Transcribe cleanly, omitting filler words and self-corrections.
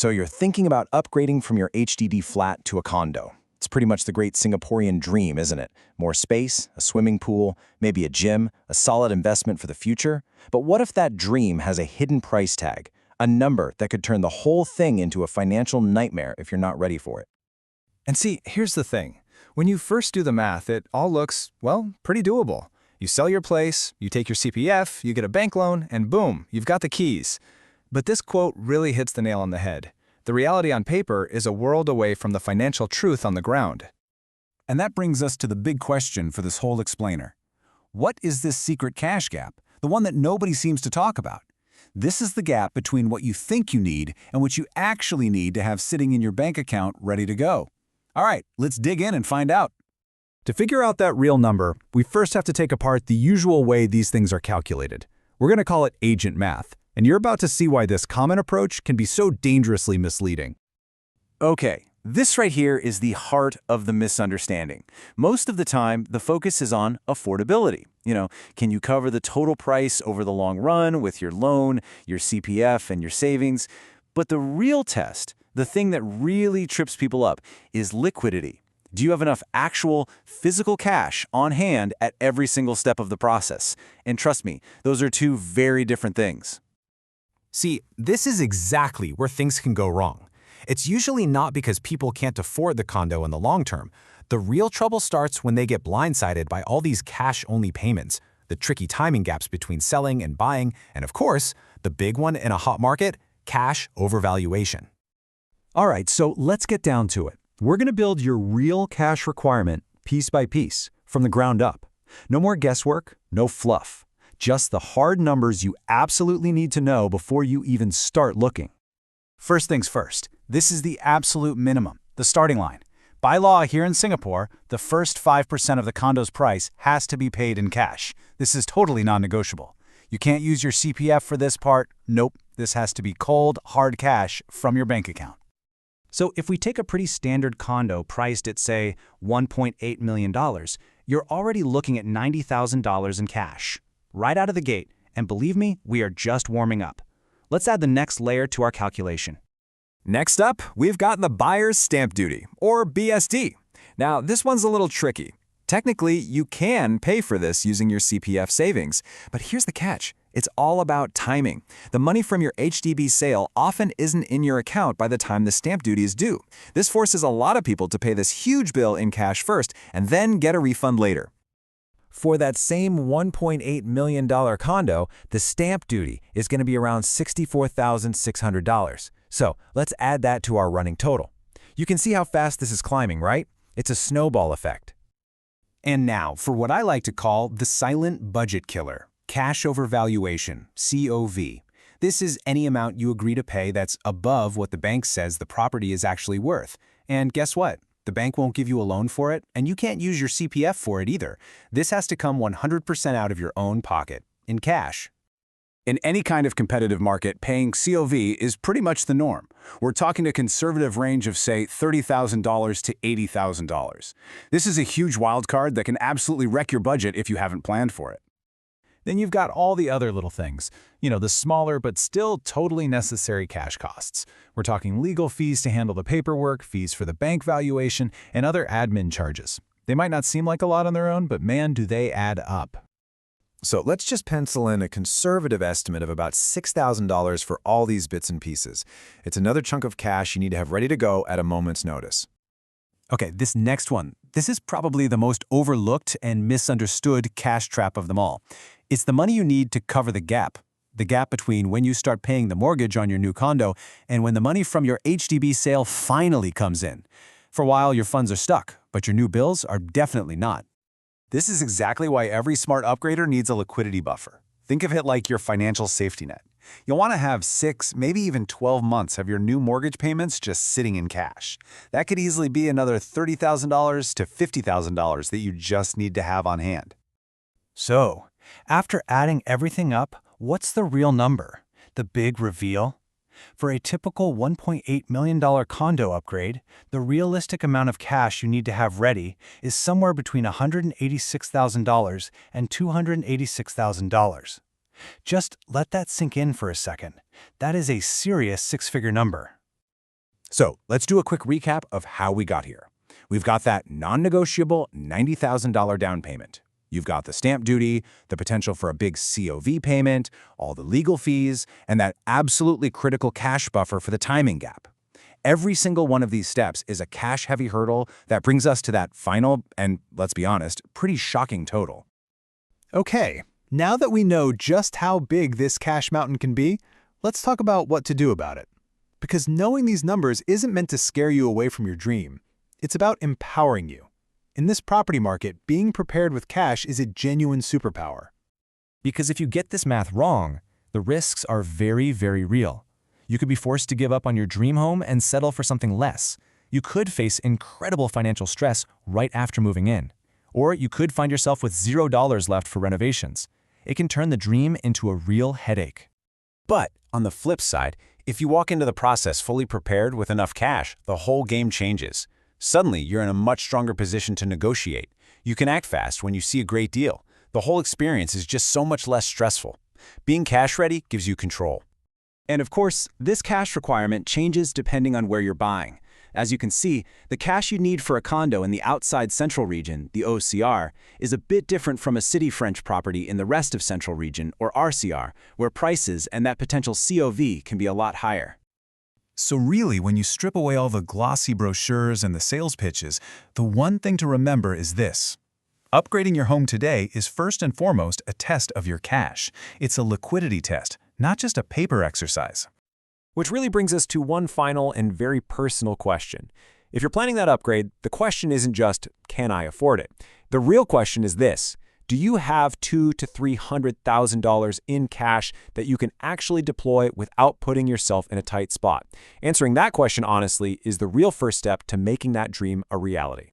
So you're thinking about upgrading from your HDD flat to a condo. It's pretty much the great Singaporean dream, isn't it? More space, a swimming pool, maybe a gym, a solid investment for the future. But what if that dream has a hidden price tag, a number that could turn the whole thing into a financial nightmare if you're not ready for it? And see, here's the thing. When you first do the math, it all looks, well, pretty doable. You sell your place, you take your CPF, you get a bank loan, and boom, you've got the keys. But this quote really hits the nail on the head. The reality on paper is a world away from the financial truth on the ground. And that brings us to the big question for this whole explainer. What is this secret cash gap, the one that nobody seems to talk about? This is the gap between what you think you need and what you actually need to have sitting in your bank account ready to go. All right, let's dig in and find out. To figure out that real number, we first have to take apart the usual way these things are calculated. We're going to call it agent math, and you're about to see why this common approach can be so dangerously misleading. Okay, this right here is the heart of the misunderstanding. Most of the time, the focus is on affordability. Can you cover the total price over the long run with your loan, your CPF, and your savings? But the real test, the thing that really trips people up, is liquidity. Do you have enough actual physical cash on hand at every single step of the process? And trust me, those are two very different things. See, this is exactly where things can go wrong. It's usually not because people can't afford the condo in the long term. The real trouble starts when they get blindsided by all these cash-only payments, the tricky timing gaps between selling and buying, and of course, the big one in a hot market, cash overvaluation. All right, so let's get down to it. We're going to build your real cash requirement piece by piece, from the ground up. No more guesswork, no fluff. Just the hard numbers you absolutely need to know before you even start looking. First things first, this is the absolute minimum, the starting line. By law here in Singapore, the first 5% of the condo's price has to be paid in cash. This is totally non-negotiable. You can't use your CPF for this part. Nope, this has to be cold, hard cash from your bank account. So if we take a pretty standard condo priced at, say, $1.8 million, you're already looking at $90,000 in cash, right out of the gate. And believe me, we are just warming up. Let's add the next layer to our calculation. Next up, we've got the buyer's stamp duty, or BSD. Now, this one's a little tricky. Technically, you can pay for this using your CPF savings, but here's the catch. It's all about timing. The money from your HDB sale often isn't in your account by the time the stamp duty is due. This forces a lot of people to pay this huge bill in cash first and then get a refund later. For that same $1.8 million condo, the stamp duty is going to be around $64,600. So let's add that to our running total. You can see how fast this is climbing, right? It's a snowball effect. And now for what I like to call the silent budget killer. Cash overvaluation, COV. This is any amount you agree to pay that's above what the bank says the property is actually worth. And guess what? The bank won't give you a loan for it, and you can't use your CPF for it either. This has to come 100% out of your own pocket, in cash. In any kind of competitive market, paying COV is pretty much the norm. We're talking a conservative range of, say, $30,000 to $80,000. This is a huge wild card that can absolutely wreck your budget if you haven't planned for it. Then you've got all the other little things, the smaller but still totally necessary cash costs. We're talking legal fees to handle the paperwork, fees for the bank valuation, and other admin charges. They might not seem like a lot on their own, but man, do they add up. So let's just pencil in a conservative estimate of about $6,000 for all these bits and pieces. It's another chunk of cash you need to have ready to go at a moment's notice. Okay, this next one. This is probably the most overlooked and misunderstood cash trap of them all. It's the money you need to cover the gap between when you start paying the mortgage on your new condo and when the money from your HDB sale finally comes in. For a while, your funds are stuck, but your new bills are definitely not. This is exactly why every smart upgrader needs a liquidity buffer. Think of it like your financial safety net. You'll want to have 6, maybe even 12 months of your new mortgage payments just sitting in cash. That could easily be another $30,000 to $50,000 that you just need to have on hand. So, after adding everything up, what's the real number? The big reveal? For a typical $1.8 million condo upgrade, the realistic amount of cash you need to have ready is somewhere between $186,000 and $286,000. Just let that sink in for a second. That is a serious six-figure number. So let's do a quick recap of how we got here. We've got that non-negotiable $90,000 down payment. You've got the stamp duty, the potential for a big COV payment, all the legal fees, and that absolutely critical cash buffer for the timing gap. Every single one of these steps is a cash-heavy hurdle that brings us to that final, and let's be honest, pretty shocking total. Okay, now that we know just how big this cash mountain can be, let's talk about what to do about it. Because knowing these numbers isn't meant to scare you away from your dream. It's about empowering you. In this property market, being prepared with cash is a genuine superpower. Because if you get this math wrong, the risks are very, very real. You could be forced to give up on your dream home and settle for something less. You could face incredible financial stress right after moving in. Or you could find yourself with $0 left for renovations. It can turn the dream into a real headache. But on the flip side, if you walk into the process fully prepared with enough cash, the whole game changes. Suddenly, you're in a much stronger position to negotiate. You can act fast when you see a great deal. The whole experience is just so much less stressful. Being cash ready gives you control. And of course, this cash requirement changes depending on where you're buying. As you can see, the cash you need for a condo in the outside central region, the OCR, is a bit different from a city French property in the rest of central region, or RCR, where prices and that potential COV can be a lot higher. So really, when you strip away all the glossy brochures and the sales pitches, the one thing to remember is this. Upgrading your home today is first and foremost a test of your cash. It's a liquidity test, not just a paper exercise. Which really brings us to one final and very personal question. If you're planning that upgrade, the question isn't just, can I afford it? The real question is this: do you have $200,000 to $300,000 in cash that you can actually deploy without putting yourself in a tight spot? Answering that question honestly is the real first step to making that dream a reality.